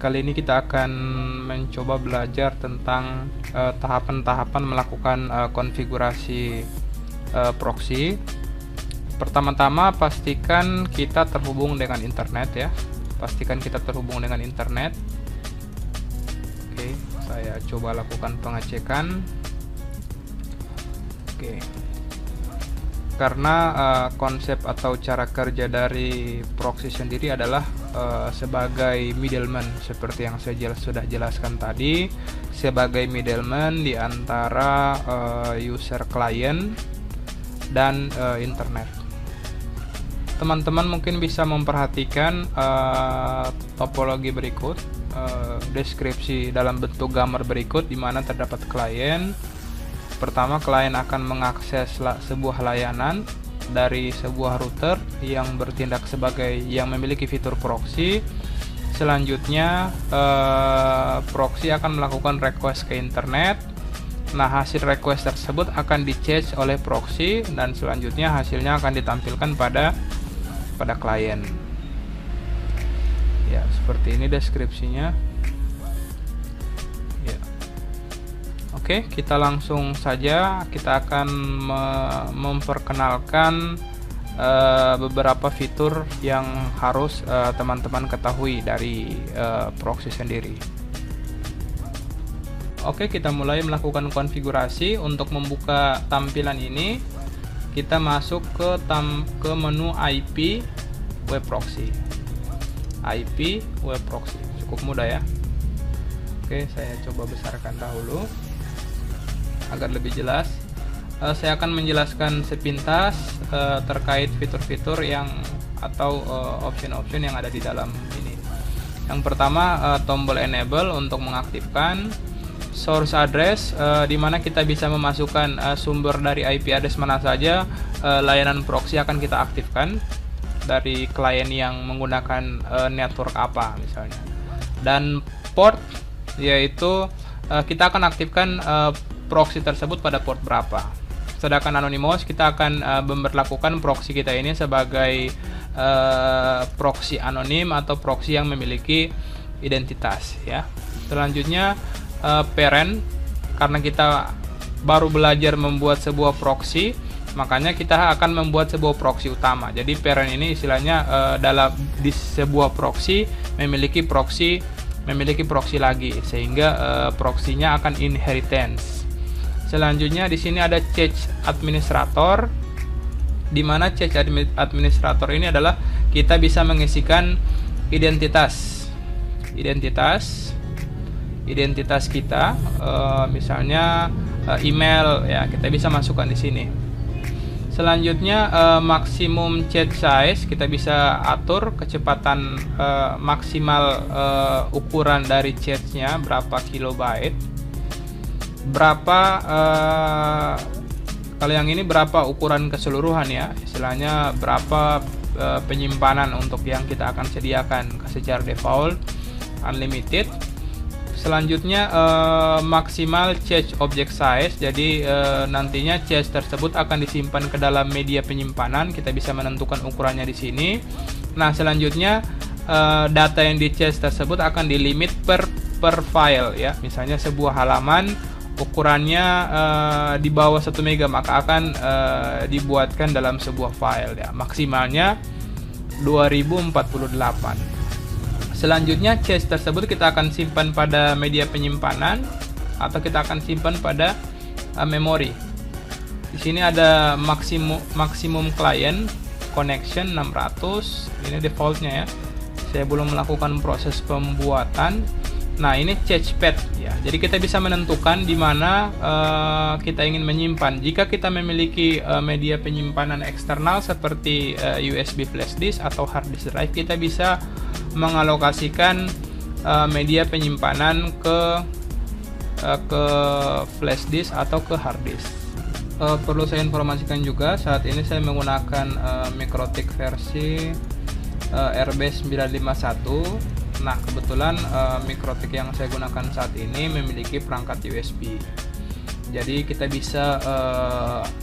kali ini kita akan mencoba belajar tentang tahapan-tahapan melakukan konfigurasi proxy. Pertama-tama pastikan kita terhubung dengan internet ya. Pastikan kita terhubung dengan internet. Oke, saya coba lakukan pengecekan. Oke. Karena konsep atau cara kerja dari proxy sendiri adalah sebagai middleman, seperti yang saya sudah jelaskan tadi, sebagai middleman di antara user client dan internet. Teman-teman mungkin bisa memperhatikan topologi berikut, deskripsi dalam bentuk gambar berikut, di mana terdapat klien. Pertama, klien akan mengakses sebuah layanan dari sebuah router yang bertindak sebagai yang memiliki fitur proxy. Selanjutnya, proxy akan melakukan request ke internet. Nah, hasil request tersebut akan di-cache oleh proxy dan selanjutnya hasilnya akan ditampilkan pada klien. Ya, seperti ini deskripsinya. Oke, kita langsung saja. Kita akan memperkenalkan beberapa fitur yang harus teman-teman ketahui dari proxy sendiri. Oke, kita mulai melakukan konfigurasi. Untuk membuka tampilan ini, kita masuk ke menu IP Web Proxy. IP Web Proxy, cukup mudah ya. Oke, saya coba besarkan dahulu agar lebih jelas. Saya akan menjelaskan sepintas terkait fitur-fitur yang atau option-option yang ada di dalam ini. Yang pertama, tombol enable untuk mengaktifkan source address, di mana kita bisa memasukkan sumber dari IP address mana saja layanan proxy akan kita aktifkan dari klien yang menggunakan network apa misalnya. Dan port, yaitu kita akan aktifkan proxy tersebut pada port berapa. Sedangkan anonymous, kita akan memperlakukan proxy kita ini sebagai proxy anonim atau proxy yang memiliki identitas ya. Selanjutnya parent, karena kita baru belajar membuat sebuah proxy, makanya kita akan membuat sebuah proxy utama. Jadi parent ini istilahnya di sebuah proxy memiliki proxy lagi, sehingga proxy-nya akan inheritance. Selanjutnya di sini ada cache administrator, di mana cache administrator ini adalah kita bisa mengisikan identitas kita, misalnya email ya, kita bisa masukkan di sini. Selanjutnya maksimum chat size, kita bisa atur kecepatan maksimal ukuran dari chatnya berapa kilobyte. Kalau yang ini berapa ukuran keseluruhan ya, istilahnya berapa penyimpanan untuk yang kita akan sediakan secara default unlimited. Selanjutnya maksimal cache object size, jadi nantinya cache tersebut akan disimpan ke dalam media penyimpanan, kita bisa menentukan ukurannya di sini. Nah, selanjutnya data yang di cache tersebut akan dilimit per file ya, misalnya sebuah halaman ukurannya di bawah 1 mega, maka akan dibuatkan dalam sebuah file ya, maksimalnya 2048. Selanjutnya cache tersebut kita akan simpan pada media penyimpanan atau kita akan simpan pada memori. Di sini ada maksimum client connection 600, ini defaultnya ya. Saya belum melakukan proses pembuatan. Nah, ini cache path ya. Jadi kita bisa menentukan di mana kita ingin menyimpan. Jika kita memiliki media penyimpanan eksternal seperti USB flash disk atau hard disk drive, kita bisa mengalokasikan media penyimpanan ke flash disk atau ke hard disk. Perlu saya informasikan juga, saat ini saya menggunakan MikroTik versi RB951. Nah, kebetulan MikroTik yang saya gunakan saat ini memiliki perangkat USB. Jadi kita bisa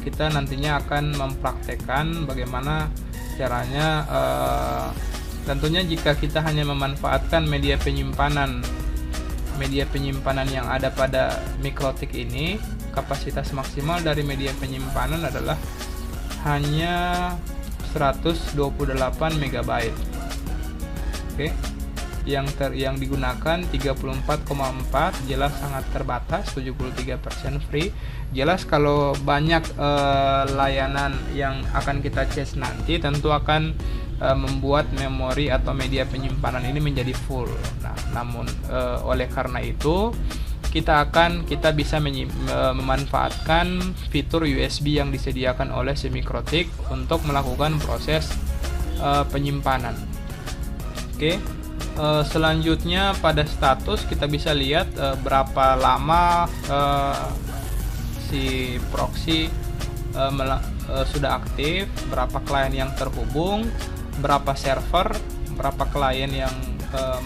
kita nantinya akan mempraktekkan bagaimana caranya Tentunya jika kita hanya memanfaatkan media penyimpanan yang ada pada MikroTik ini, kapasitas maksimal dari media penyimpanan adalah hanya 128 MB. Oke. Yang digunakan 34,4, jelas sangat terbatas, 73% free. Jelas kalau banyak layanan yang akan kita case nanti tentu akan membuat memori atau media penyimpanan ini menjadi full. Nah, namun oleh karena itu kita bisa memanfaatkan fitur USB yang disediakan oleh si MikroTik untuk melakukan proses penyimpanan. Oke. Selanjutnya pada status kita bisa lihat berapa lama si proxy sudah aktif, berapa klien yang terhubung, berapa server, berapa klien yang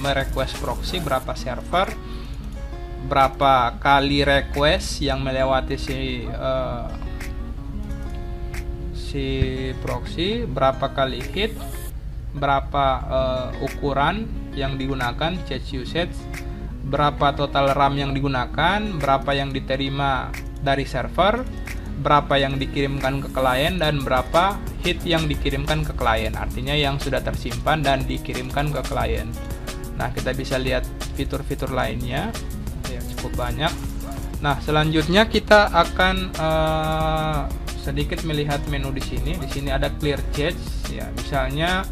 merequest proxy, berapa server, berapa kali request yang melewati si proxy, berapa kali hit, berapa ukuran yang digunakan, cache usage, berapa total RAM yang digunakan, berapa yang diterima dari server, berapa yang dikirimkan ke klien, dan berapa hit yang dikirimkan ke klien, artinya yang sudah tersimpan dan dikirimkan ke klien. Nah, kita bisa lihat fitur-fitur lainnya ya, cukup banyak. Nah, selanjutnya kita akan sedikit melihat menu di sini. Di sini ada clear cache ya, misalnya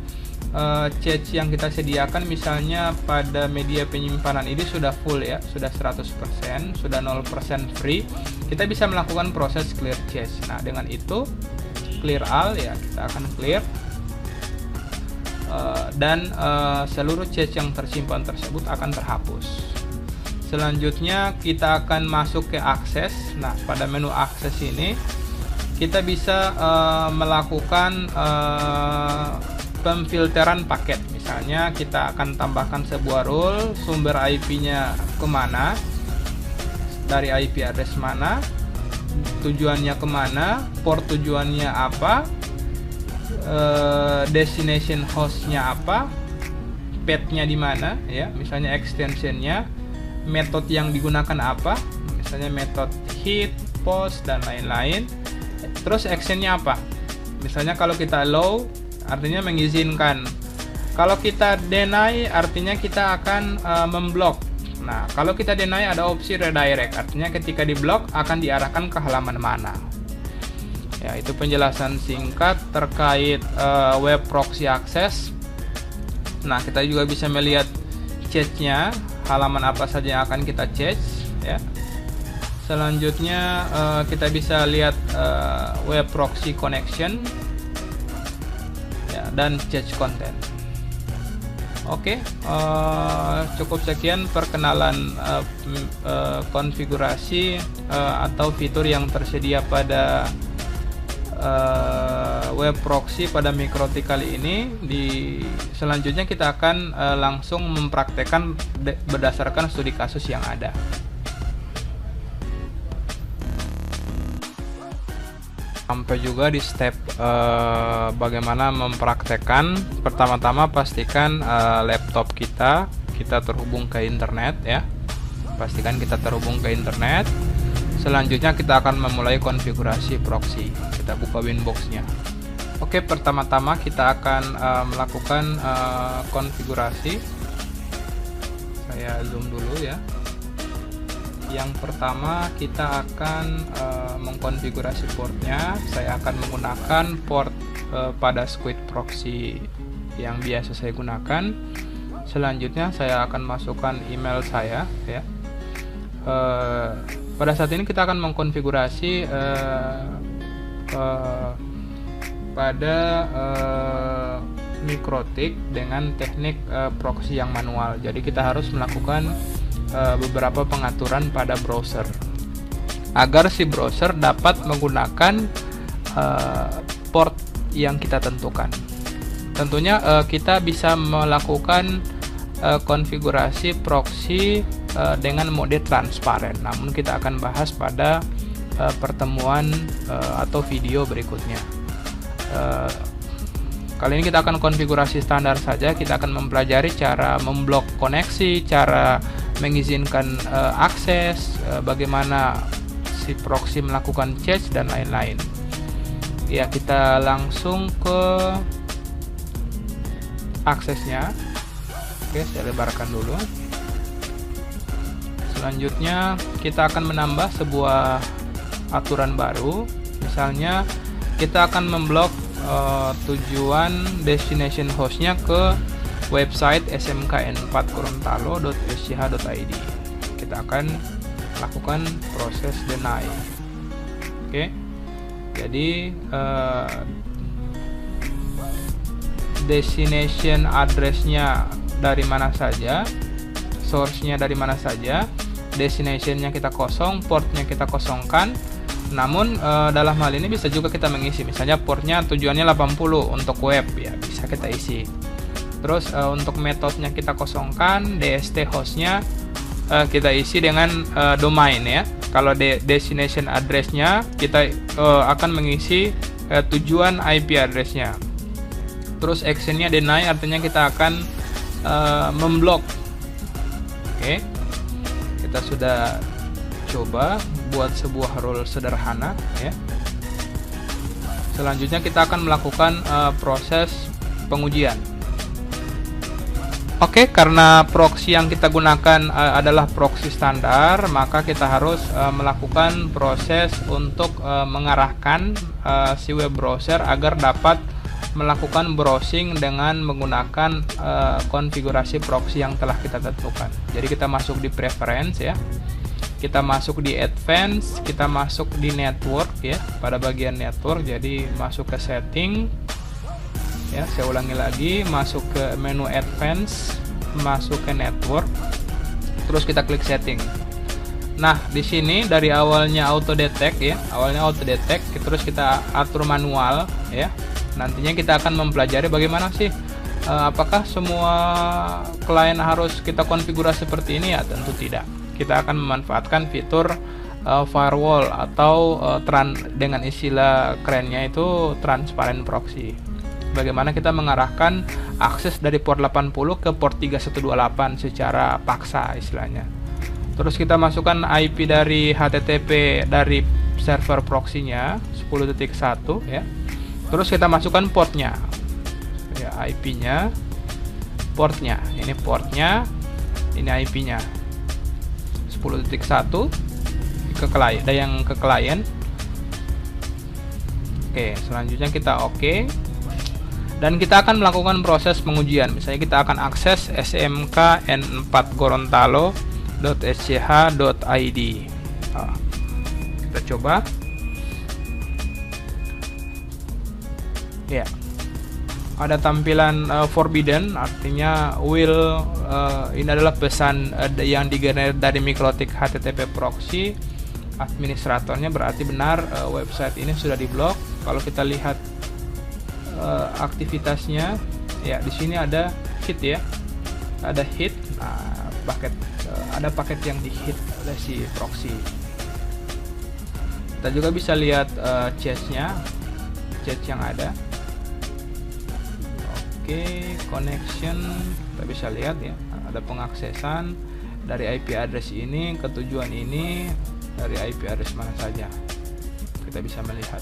cache yang kita sediakan misalnya pada media penyimpanan ini sudah full ya, sudah 100%, sudah 0% free. Kita bisa melakukan proses clear cache. Nah, dengan itu clear all ya, kita akan clear dan seluruh cache yang tersimpan tersebut akan terhapus. Selanjutnya kita akan masuk ke akses. Nah, pada menu akses ini kita bisa melakukan pemfilteran paket. Misalnya kita akan tambahkan sebuah rule, sumber IP-nya kemana, dari IP address mana, tujuannya kemana, port tujuannya apa, destination hostnya apa, path-nya di mana ya, misalnya extensionnya, metode yang digunakan apa, misalnya metode hit, post, dan lain-lain. Terus actionnya apa, misalnya kalau kita allow artinya mengizinkan, kalau kita deny artinya kita akan memblok. Nah, kalau kita deny ada opsi redirect, artinya ketika diblok akan diarahkan ke halaman mana. Ya, itu penjelasan singkat terkait web proxy access. Nah, kita juga bisa melihat cache-nya, halaman apa saja yang akan kita cache ya. Selanjutnya kita bisa lihat web proxy connection ya, dan cache content. Oke, cukup sekian perkenalan konfigurasi atau fitur yang tersedia pada web proxy pada MikroTik kali ini. Selanjutnya kita akan langsung mempraktekkan berdasarkan studi kasus yang ada. Sampai juga di step bagaimana mempraktekkan. Pertama-tama pastikan laptop kita terhubung ke internet ya. Pastikan kita terhubung ke internet. Selanjutnya kita akan memulai konfigurasi proxy. Kita buka Winbox-nya. Oke, pertama-tama kita akan melakukan konfigurasi. Saya zoom dulu ya. Yang pertama kita akan mengkonfigurasi portnya. Saya akan menggunakan port pada Squid Proxy yang biasa saya gunakan. Selanjutnya saya akan masukkan email saya ya. Pada saat ini kita akan mengkonfigurasi pada MikroTik dengan teknik proxy yang manual. Jadi kita harus melakukan beberapa pengaturan pada browser agar si browser dapat menggunakan port yang kita tentukan. Tentunya kita bisa melakukan konfigurasi proxy dengan mode transparan, namun kita akan bahas pada pertemuan atau video berikutnya. Kali ini kita akan konfigurasi standar saja. Kita akan mempelajari cara memblok koneksi, cara mengizinkan akses, bagaimana si proxy melakukan change dan lain-lain. Ya, kita langsung ke aksesnya. Oke, saya lebarkan dulu. Selanjutnya kita akan menambah sebuah aturan baru. Misalnya kita akan memblok tujuan destination hostnya ke website smkn4gorontalo.sch.id. Kita akan lakukan proses deny. Oke, jadi destination address-nya dari mana saja, source-nya dari mana saja, destination-nya kita kosong, port-nya kita kosongkan. Namun dalam hal ini bisa juga kita mengisi, misalnya portnya tujuannya 80 untuk web, ya bisa kita isi. Terus untuk metodenya kita kosongkan, DST hostnya kita isi dengan domain ya. Kalau destination address-nya kita akan mengisi tujuan IP address-nya. Terus action-nya deny, artinya kita akan memblok. Oke, kita sudah coba buat sebuah rule sederhana ya. Selanjutnya kita akan melakukan proses pengujian. Oke, karena proxy yang kita gunakan adalah proxy standar, maka kita harus melakukan proses untuk mengarahkan si web browser agar dapat melakukan browsing dengan menggunakan konfigurasi proxy yang telah kita tentukan. Jadi kita masuk di preference ya. Kita masuk di advance, kita masuk di network ya, pada bagian network. Jadi masuk ke setting ya, saya ulangi lagi, masuk ke menu advance, masuk ke network, terus kita klik setting. Nah, di sini dari awalnya auto detect ya, awalnya auto detect, terus kita atur manual ya. Nantinya kita akan mempelajari bagaimana sih apakah semua klien harus kita konfigurasi seperti ini ya? Tentu tidak. Kita akan memanfaatkan fitur firewall atau dengan istilah kerennya itu transparent proxy. Bagaimana kita mengarahkan akses dari port 80 ke port 3128 secara paksa istilahnya. Terus kita masukkan IP dari HTTP dari server proxy-nya 10.1 ya. Terus kita masukkan portnya ya, IP-nya, portnya, ini portnya, ini IP-nya 10.1 ke klien, ada yang ke klien. Oke, selanjutnya kita oke. Dan kita akan melakukan proses pengujian. Misalnya kita akan akses smkn4gorontalo.sch.id. Kita coba. Ya. Ada tampilan forbidden, artinya ini adalah pesan yang digenerate dari MikroTik HTTP proxy. Administratornya berarti benar website ini sudah diblok. Kalau kita lihat aktivitasnya, ya di sini ada hit ya, ada hit, ada paket yang di hit oleh si proxy. Kita juga bisa lihat cache-nya, cache yang ada. Oke, connection kita bisa lihat ya, ada pengaksesan dari IP address ini ke tujuan ini, dari IP address mana saja kita bisa melihat.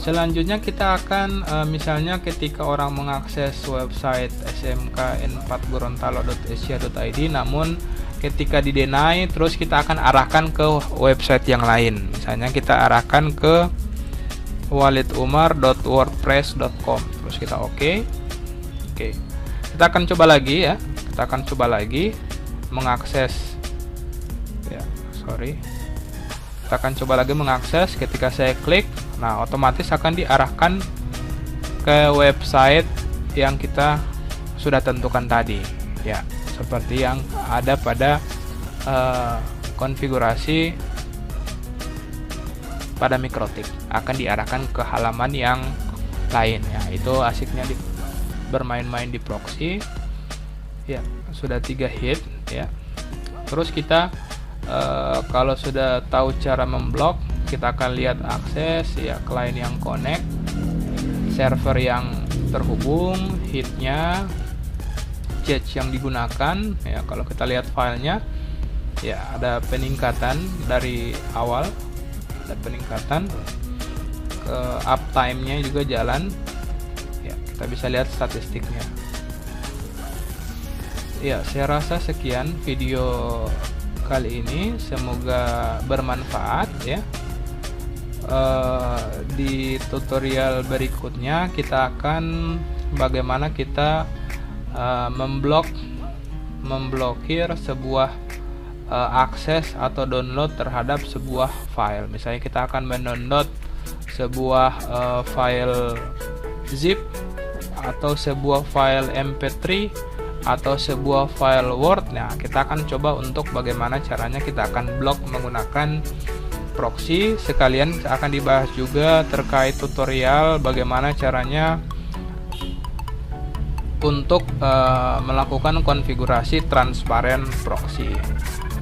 Selanjutnya kita akan misalnya ketika orang mengakses website smkn4gorontalo.sch.id, namun ketika di deny terus kita akan arahkan ke website yang lain. Misalnya kita arahkan ke walidumar.wordpress.com. Terus kita oke. Kita akan coba lagi ya. Kita akan coba lagi mengakses ya, kita akan coba lagi mengakses. Ketika saya klik, nah otomatis akan diarahkan ke website yang kita sudah tentukan tadi ya, seperti yang ada pada konfigurasi pada MikroTik, akan diarahkan ke halaman yang lain ya. Itu asiknya bermain-main di proxy ya. Sudah 3 hit ya. Terus kita kalau sudah tahu cara memblok, kita akan lihat akses ya, klien yang connect. server yang terhubung, headnya, cache yang digunakan. Ya, kalau kita lihat filenya, ya ada peningkatan dari awal, ada peningkatan, ke uptime-nya juga jalan. Ya, kita bisa lihat statistiknya. Ya, saya rasa sekian video kali ini, semoga bermanfaat ya. Di tutorial berikutnya kita akan bagaimana kita memblokir sebuah akses atau download terhadap sebuah file. Misalnya kita akan mendownload sebuah file zip atau sebuah file mp3 atau sebuah file word. Nah, kita akan coba untuk bagaimana caranya kita akan blok menggunakan proxy. Sekalian akan dibahas juga terkait tutorial bagaimana caranya untuk melakukan konfigurasi transparent proxy.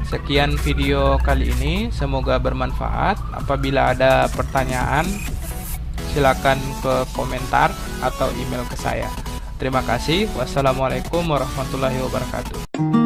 Sekian video kali ini, semoga bermanfaat. Apabila ada pertanyaan, silakan ke komentar atau email ke saya. Terima kasih. Wassalamualaikum warahmatullahi wabarakatuh.